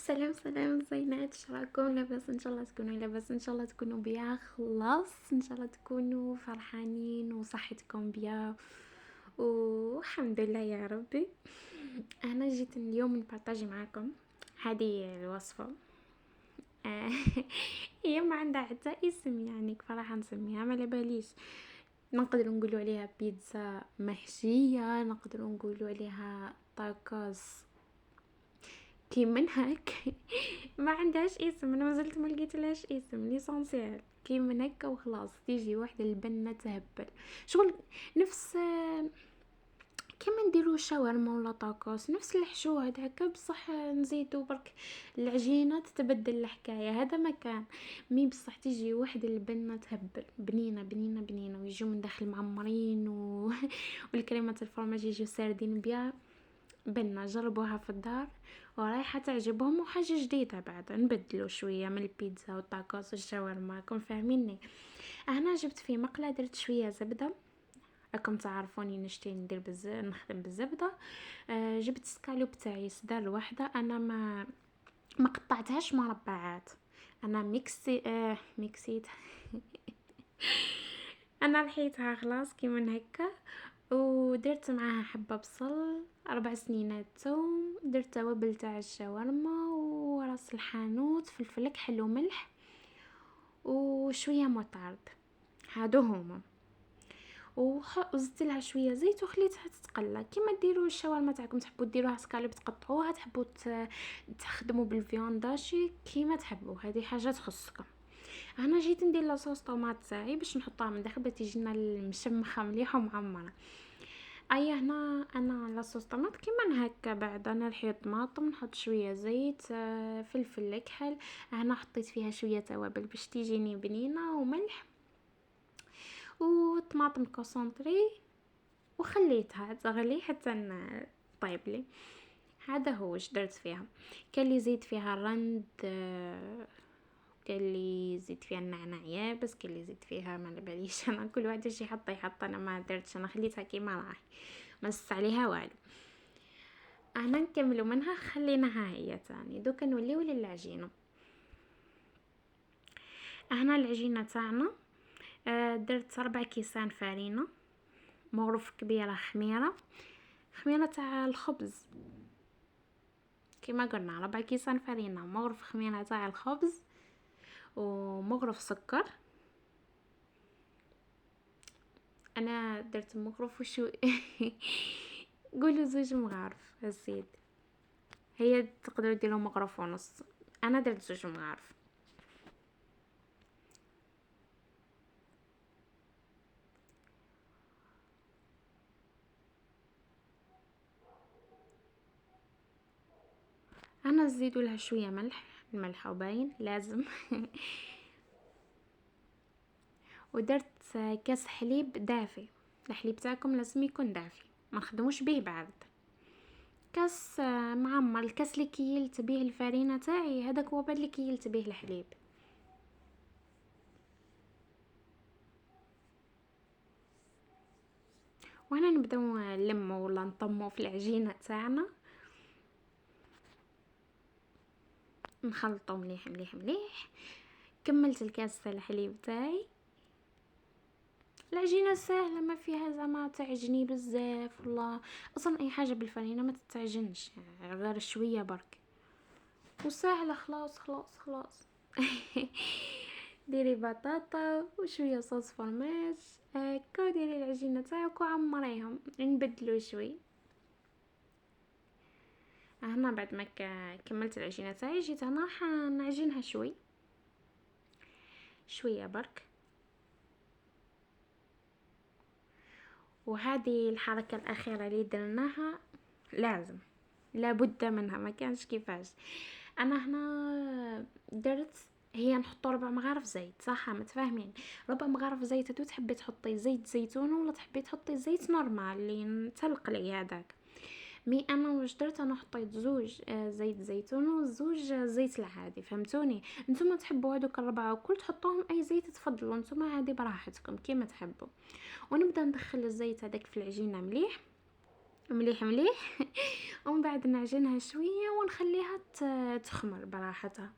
سلام سلام زينات، شراكم لاباس؟ ان شاء الله تكونوا لاباس، ان شاء الله تكونوا بيا خلاص، ان شاء الله تكونوا فرحانين وصحتكم بيا والحمد لله يا ربي. انا جيت اليوم نبارطاجي معاكم هذه الوصفه. آه، هي ما عندها حتى اسم، يعني فرح نسميها ما باليش. نقدر نقولوا عليها بيتزا محشيه، نقدر نقولوا عليها طاكوس كي من هك. ما عندهاش اسم، انا مازلت ما لقيت لهاش اسم ليسونسيال كي من هكا وخلاص. تيجي واحده البنه تهبل شغل نفس كيما نديرو شاورما ولا طاكوس، نفس الحشو هذاك بصح نزيدو برك العجينه تتبدل الحكايه. هذا مكان مي بصح تيجي واحده البنه تهبل، بنينه بنينه بنينه، ويجو من داخل معمرين والكريمه الفرماج يجيو ساردين بيها. بنا جربوها في الدار ورايحة تعجبهم، وحاجة جديدة بعد نبدلو شوية من البيتزا والطاكوس والشاورما، راكم فاهميني. انا جبت في مقلة درت شوية زبدة، راكم تعرفوني نشتي ندير نخدم بالزبدة. جبت سكالوب تاعي صدر واحدة، انا ما قطعتهاش مربعات، انا ميكسيت. انا رحيتها خلاص كيما هكا، ودرت معاها حبة بصل، 4 سنينات توم، درت توابل تاع الشاورما وراس الحانوت، فلفل كحل وملح وشوية مطارد، هادو هما. وزدت لها شويه زيت وخليتها تتقلى كيما ديروا الشاورما تاعكم. تحبوا ديروها سكالوب تقطعوها، تحبوا تخدموا بالفيونداشي كيما تحبوا، هذه حاجه تخصكم. انا جيت ندير لاصوص طوماط تاعي باش نحطها من داخل باش تجينا المشمخه مليحه ومعمره. هنا انا لاصوص طماط كيما هكا. بعد انا رحيت طماطم، نحط شويه زيت، فلفل كحل، هنا حطيت فيها شويه توابل باش تجيني بنينه وملح وطماطم كونسونطري، وخليتها تغلي حتى طيب لي. هذا هو واش درت فيها. كان لي زيد فيها الرند، كان لي زيد فيها النعناع يابس، كان لي زيد فيها ما باليش. انا كل واحد اش يحط، انا ما درتش، انا خليتها كيما راهي ما نص عليها والو. انا نكملوا منها خليناها هي تاني. دوكا نوليو للعجينه. هنا العجينه تاعنا درت 4 كيسان فرينه، مغرف كبيره، خميره تاع الخبز كما قلنا، 4 كيسان فرينه، مغرف خميره تاع الخبز، ومغرف سكر. انا درت مغرف وشو قولوا 2 مغارف السيد، هي تقدروا ديروا مغرف ونص، انا درت 2 مغارف. انا نزيدوا لها شويه ملح، الملح وباين لازم. ودرت كاس حليب دافي، الحليب تاعكم لازم يكون دافي، ما نخدموش به بارد. كاس معمر، الكاس اللي كيلت بيه الفرينه تاعي هذاك هو بعد اللي كيلت بيه الحليب. وانا نبداو نلمو ولا نطمو في العجينه تاعنا، نخلطو مليح مليح مليح. كملت الكاس تاع الحليب تاعي. العجينه سهله، ما فيها زعما تعجني بزاف، ولا اصلا اي حاجه بالفرينه ما تتعجنش، غير شويه برك وسهله. خلاص خلاص خلاص. ديري بطاطا وشويه صوص فرماج هكا، ديري العجينه تاعك وعمريهم، نبدلو شوي. هنا بعد ما كملت العجينه تاعي، جيت هنا نعجنها شوي شويه برك. وهذه الحركه الاخيره اللي درناها لازم لابد منها، ما كانش كيفاش. انا هنا درت، هي نحط 4 مغارف زيت صح؟ متفاهمين؟ 4 مغارف زيت، هادو تحبي تحطي زيت زيتون ولا تحبي تحطي زيت نورمال اللي تلقلي هذاك. مي انا واش درت، انا حطيت 2 زيت زيتون و2 زيت العادي، فهمتوني؟ نتوما تحبوا هذوك 4 وكل تحطوهم اي زيت تفضلوا نتوما، هذه براحتكم كيما تحبوا. ونبدا ندخل الزيت هذاك في العجينه مليح مليح مليح. ومن بعد نعجنها شويه ونخليها تخمر براحتها.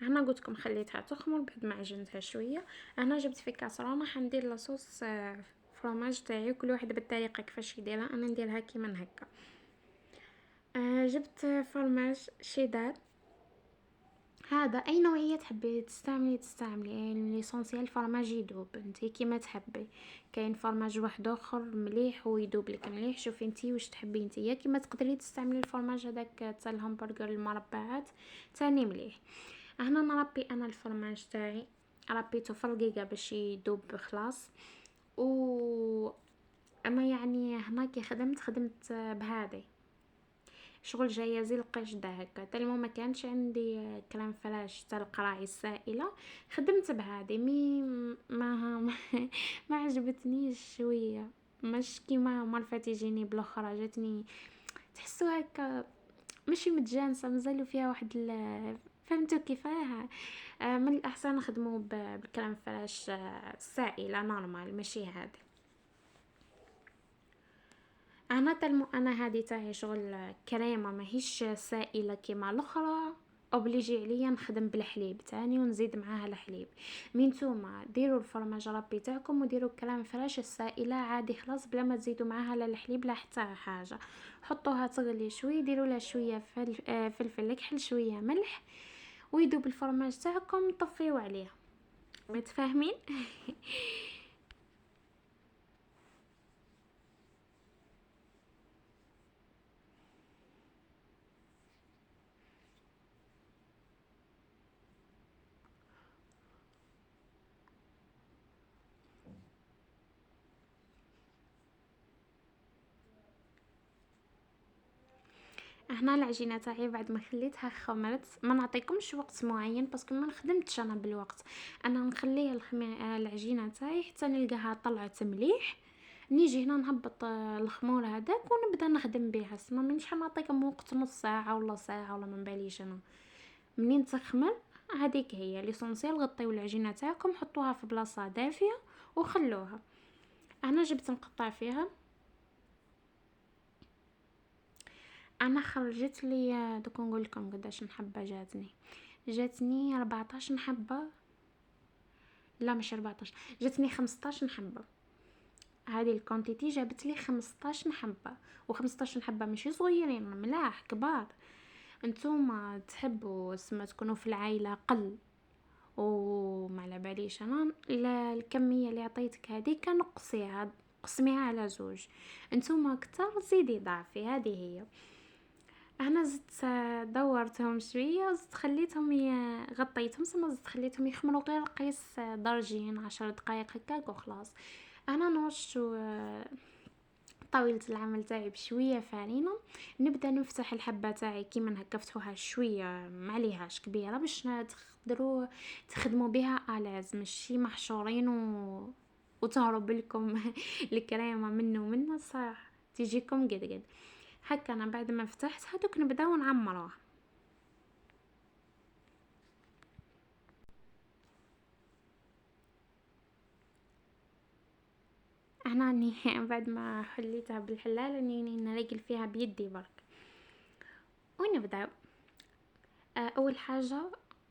هنا قلت لكم خليتها تخمر بعد ما عجنتها شويه. هنا جبت في كاسرونه حندير لاصوص فروماج تاعي، كل واحد بالطريقه كيفاش يديرها، انا نديرها كيما هكا. جبت فرماج شيدر. هذا اي نوعيه تحبي تستعملي يعني ليسونسيال فرماج يذوب انتي كيما تحبي. كاين فرماج واحد اخر مليح ويذوب لك مليح، شوفي انتي واش تحبي انتي. كيما تقدري تستعملي الفرماج هذاك تاع الهمبرجر المربعات تاني مليح. هنا نربي انا الفرماج تاعي، ربيته في الرقيقه باش يذوب خلاص. و انا يعني هنا كي خدمت بهذه شغل جايه زي القشده هكا، تالمو ما كانش عندي كلام فراش تاع القراعي السائله. خدمت بهذه ما ما عجبتنيش شويه، مش كيما مرفات يجيني بالاخرى جاتني تحسوا هكا ماشي متجانسه، مازالوا فيها واحد فهمتوا كيفاه. من الاحسن نخدموا بالكلام فراش السائله نورمال ماشي هذه. انا تلمو انا هذه تاعي شغل كريمه ماهيش سائله كيما الاخرى، اوبليجي عليا نخدم بالحليب تاني ونزيد معاها الحليب. مين نتوما ديروا الفرماج ربي تاعكم وديروا كلام فراش السائله عادي خلاص بلا ما تزيدوا معاها لا الحليب لا حتى حاجه. حطوها تغلي شوي، ديروا لها شويه فلفل اكحل شويه ملح، ويذوب الفرماج تاعكم طفيو عليه. متفاهمين؟ هنا العجينه تاعي بعد ما خليتها خمرت، ما نعطيكمش وقت معين باسكو ما نخدمتش انا بالوقت. انا نخليها العجينه تاعي حتى نلقاها طلعت مليح، نيجي هنا نهبط الخمور هذاك ونبدا نخدم بها. سما مانيش نعطيكم وقت نص ساعه ولا ساعه ولا ما باليش انا. منين تخمر هذيك هي ليسونسيال، غطيو العجينه تاعكم حطوها في بلاصه دافيه وخلوها. انا جبت نقطع فيها. انا خرجت لي دوك نقول لكم قداش حبه جاتني 14 حبه، لا مش 14، جاتني 15 حبه. هذه الكونتيتي جابت لي 15 حبه، و15 حبه ماشي صغيرين ملاح كبار. انتوما تحبوا سما تكونوا في العائله قل وما على باليش انا الكميه اللي عطيتك هذيك نقصيها، قسميها على زوج. انتوما كتر زيدي ضعفي، هذه هي. انا زدت دورتهم شويه وزدت خليتهم غطيتهم ثم زدت خليتهم يخمروا غير قيس درجين 10 دقائق هكاك وخلاص. انا نوشو طاولة العمل تاعي بشويه فرينه. نبدا نفتح الحبه تاعي كيما هكا، فتحوها شويه ما عليهاش كبيره باش تقدروا تخدموا بها الاز ماشي محشورين وتهرب لكم الكريمه منه صح تجيكم قد قد هكا. انا بعد ما فتحت هذوك نبداو نعمروها. انا اني بعد ما حليتها بالحلال اني نريقل فيها بيدي برك ونبداو. اول حاجه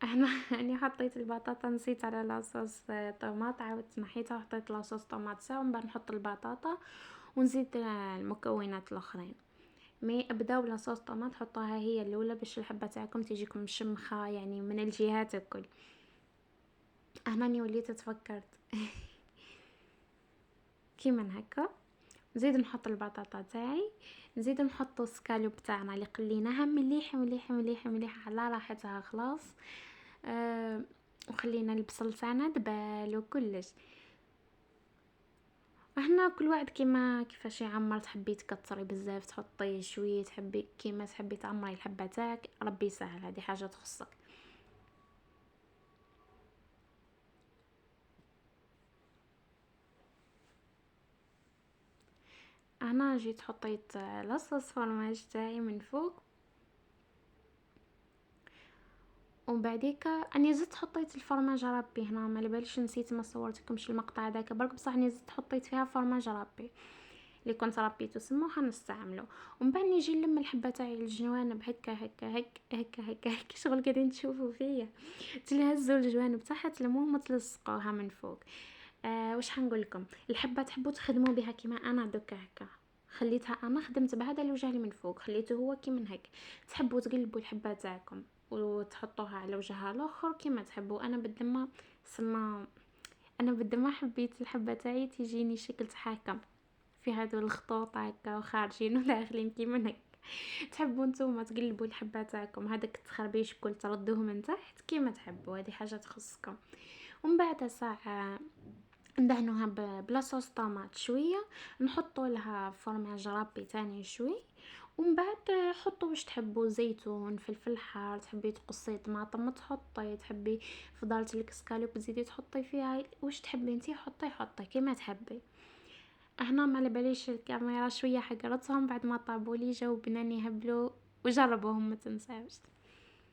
انا اني حطيت البطاطا، نسيت على لاصوص طماط، عاودت نحيتها وحطيت لاصوص طماط سوا، ومن بعد نحط البطاطا ونزيد المكونات الاخرين. مي ابداو لاصوص طماط حطوها هي الاولى باش الحبه تاعكم تجيكم مشمخه يعني من الجهات الكل. انا اني وليت تفكرت كيما هكا. نزيد نحط البطاطا تاعي، نزيد نحط السكالوب تاعنا اللي قليناها مليحه مليحه مليحه مليحه على راحتها خلاص. وخلينا البصل تاعنا دبال وكلش. احنا كل واحد كيفاش يعمر، تحبي تكتري بزاف تحطي شويه، تحبي كيما تحبي تعمري الحبه تاعك ربي يسهل، هذه حاجه تخصك. انا جيت حطيت لاصوص فرماج تاعي من فوق ومن بعديك اني زدت حطيت الفرماج ربي هنا، ما باليش نسيت ما صورتكمش المقطع داك برك، بصح اني زدت حطيت فيها فرماج ربي اللي كنت ربيته سما حنستعمله. ومن بعد نجي نلم الحبه تاعي الجوانب هكا شغل قاعدين تشوفوا فيا، تلهزوا الجوانب تاعها تلموهم وتلصقوها من فوق. واش حنقول لكم، الحبه تحبوا تخدموا بها كيما انا دوكا هكا خليتها، انا خدمت بهذا اللي وجه لي من فوق خليته هو كيما هيك. تحبوا تقلبوا الحبه تاعكم وتحطوها على وجهها الاخر كيما تحبوا. انا بالدما سما، انا بالدما حبيت الحبه تاعي تجيني شكل تحاكم في هادو الخطوط هكا وخارجين وداخلين كيما هيك. تحبوا نتوما تقلبوا الحبه تاعكم هذاك التخربيش كل تردوه من تحت كيما تحبوا، هذه حاجه تخصكم. ومن بعد ساعه ندهنوها بلا صوص طماط شويه، نحطوا لها فرماج ربي تاني شوي. ومن بعد حطوا واش تحبوا، زيتون، فلفل حار، تحبي تقصي طماطم تحطي، تحبي فضلت لك سكالوب تزيدي تحطي فيها واش تحبي انتي، حطي كيما تحبي. هنا ما على باليش الكاميرا شويه حقرتهم بعد ما طابوا لي جاوبناني هبلوا، وجربوهم ما تنساوش.